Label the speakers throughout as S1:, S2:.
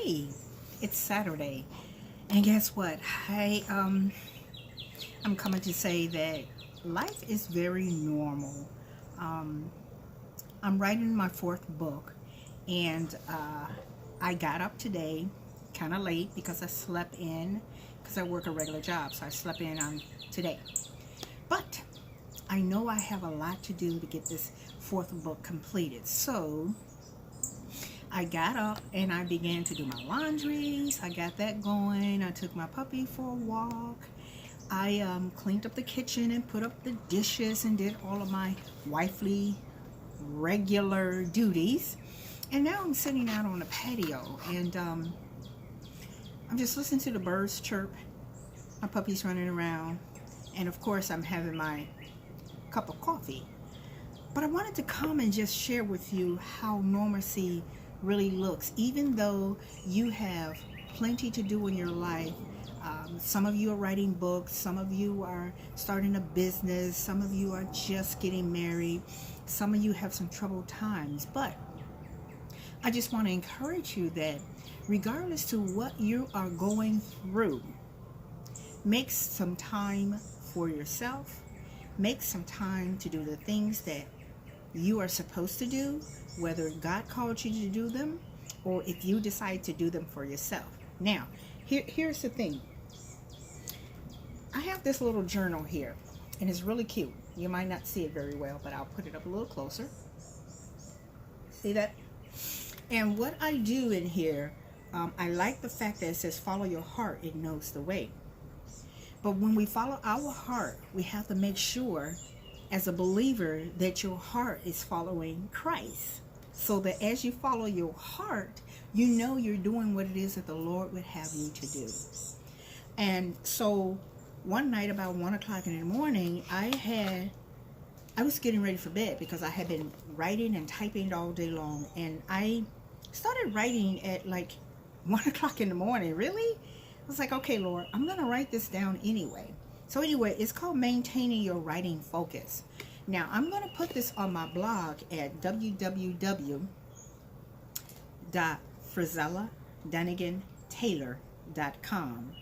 S1: Hey, it's Saturday, and guess what? I'm coming to say that life is very normal. Um, I'm writing my fourth book, and I got up today kind of late because I slept in because I work a regular job, so I slept in on today. But I know I have a lot to do to get this fourth book completed, so I got up and I began to do my laundries. I got that going. I took my puppy for a walk. I cleaned up the kitchen and put up the dishes and did all of my wifely regular duties. And now I'm sitting out on the patio and I'm just listening to the birds chirp. My puppy's running around. And of course, I'm having my cup of coffee. But I wanted to come and just share with you how normalcy really looks. Even though you have plenty to do in your life, some of you are writing books, some of you are starting a business, some of you are just getting married, some of you have some troubled times. But I just want to encourage you that regardless to what you are going through, make some time for yourself. Make some time to do the things that you are supposed to do, whether God called you to do them or if you decide to do them for yourself. Now, here's the thing. I have this little journal here, and it's really cute. You might not see it very well, but I'll put it up a little closer. See that? And what I do in here, I like the fact that it says, follow your heart, it knows the way. But when we follow our heart, we have to make sure as a believer that your heart is following Christ. So that as you follow your heart, you know you're doing what it is that the Lord would have you to do. And so one night about 1 o'clock in the morning, I was getting ready for bed because I had been writing and typing all day long. And I started writing at like 1 o'clock in the morning. Really? I was like, okay, Lord, I'm going to write this down anyway. So anyway, it's called Maintaining Your Writing Focus. Now, I'm going to put this on my blog at www.frizellaDunniganTaylor.com.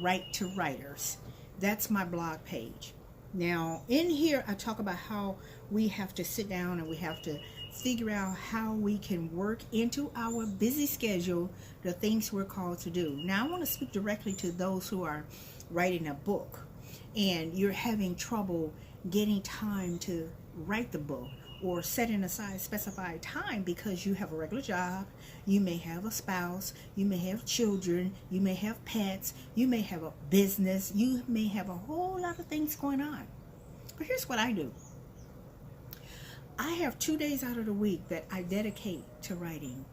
S1: Write to Writers. That's my blog page. Now, in here, I talk about how we have to sit down and we have to figure out how we can work into our busy schedule the things we're called to do. Now, I want to speak directly to those who are writing a book and you're having trouble getting time to write the book or setting aside specified time because you have a regular job, you may have a spouse, you may have children, you may have pets, you may have a business, you may have a whole lot of things going on. But here's what I do. I have 2 days out of the week that I dedicate to writing,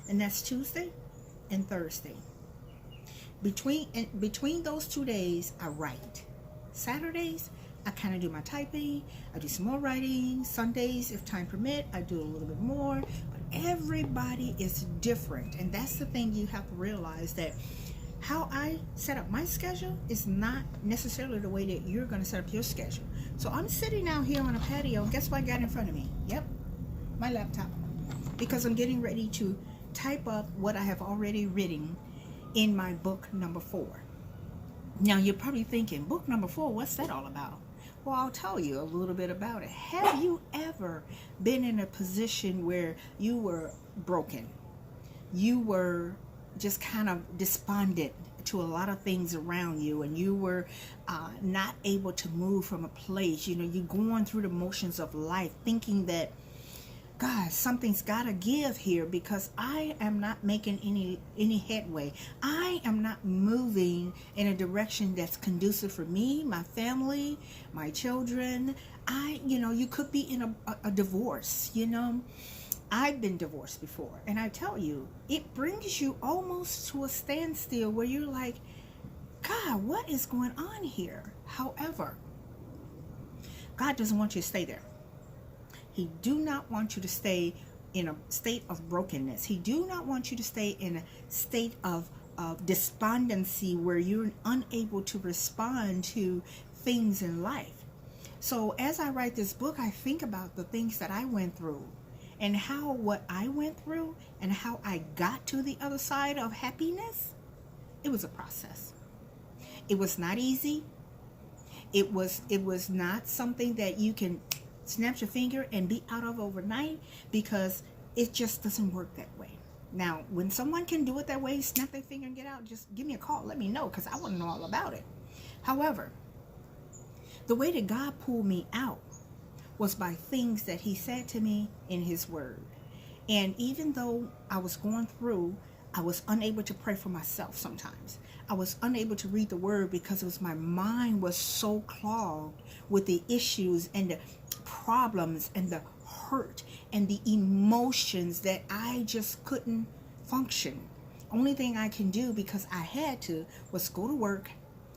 S1: and that's Tuesday and Thursday. Between those 2 days, I write. Saturdays, I kind of do my typing, I do some more writing. Sundays, if time permit, I do a little bit more. But everybody is different, and that's the thing you have to realize, that how I set up my schedule is not necessarily the way that you're going to set up your schedule. So I'm sitting out here on a patio, and guess what I got in front of me? Yep, my laptop. Because I'm getting ready to type up what I have already written in my book number 4. Now, you're probably thinking, book number 4, what's that all about? Well, I'll tell you a little bit about it. Have you ever been in a position where you were broken? You were just kind of despondent to a lot of things around you, and you were not able to move from a place. You know, you're going through the motions of life thinking that, God, something's got to give here because I am not making any headway. I am not moving in a direction that's conducive for me, my family, my children. You could be in a divorce, I've been divorced before, and I tell you, it brings you almost to a standstill where you're like, God, what is going on here? However, God doesn't want you to stay there. He do not want you to stay in a state of brokenness. He do not want you to stay in a state of despondency where you're unable to respond to things in life. So as I write this book, I think about the things that I went through and how what I went through and how I got to the other side of happiness, it was a process. It was not easy. It was not something that you can snap your finger and be out of overnight, because it just doesn't work that way. Now, when someone can do it that way, snap their finger and get out, just give me a call. Let me know, because I want to know all about it. However, the way that God pulled me out was by things that he said to me in his word. And even though I was going through, I was unable to pray for myself sometimes. I was unable to read the word because my mind was so clogged with the issues and the problems and the hurt and the emotions that I just couldn't function. Only thing I can do, because I had to, was go to work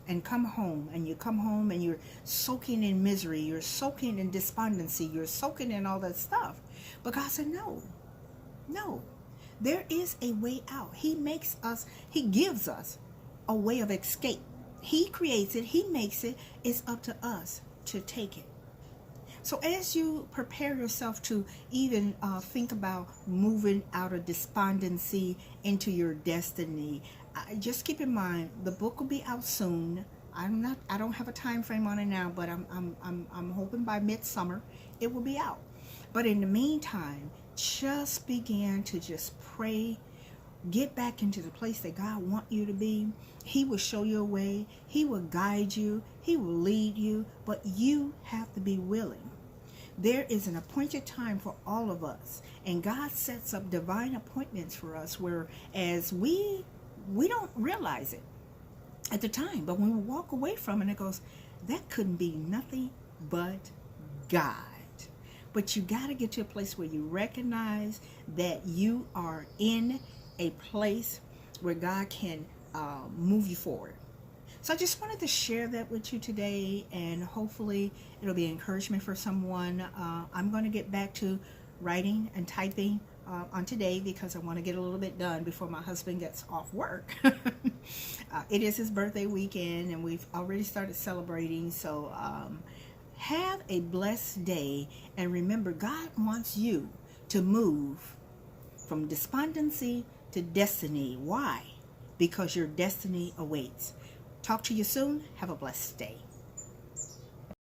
S1: and come home. And you come home and you're soaking in misery, you're soaking in despondency, you're soaking in all that stuff. But God said, no, there is a way out. He gives us a way of escape. He creates it, he makes it. It's up to us to take it. So as you prepare yourself to even think about moving out of despondency into your destiny, just keep in mind the book will be out soon. I don't have a time frame on it now, but I'm hoping by midsummer it will be out. But in the meantime, just begin to just pray. Get back into the place that God wants you to be. He will show you a way. He will guide you. He will lead you. But you have to be willing. There is an appointed time for all of us. And God sets up divine appointments for us, whereas we don't realize it at the time. But when we walk away from it, it goes, that couldn't be nothing but God. But you got to get to a place where you recognize that you are in a place where God can move you forward. So I just wanted to share that with you today, and hopefully it'll be encouragement for someone. I'm going to get back to writing and typing on today, because I want to get a little bit done before my husband gets off work. It is his birthday weekend, and we've already started celebrating. So have a blessed day, and remember, God wants you to move from despondency to destiny. Why? Because your destiny awaits. Talk to you soon. Have a blessed day.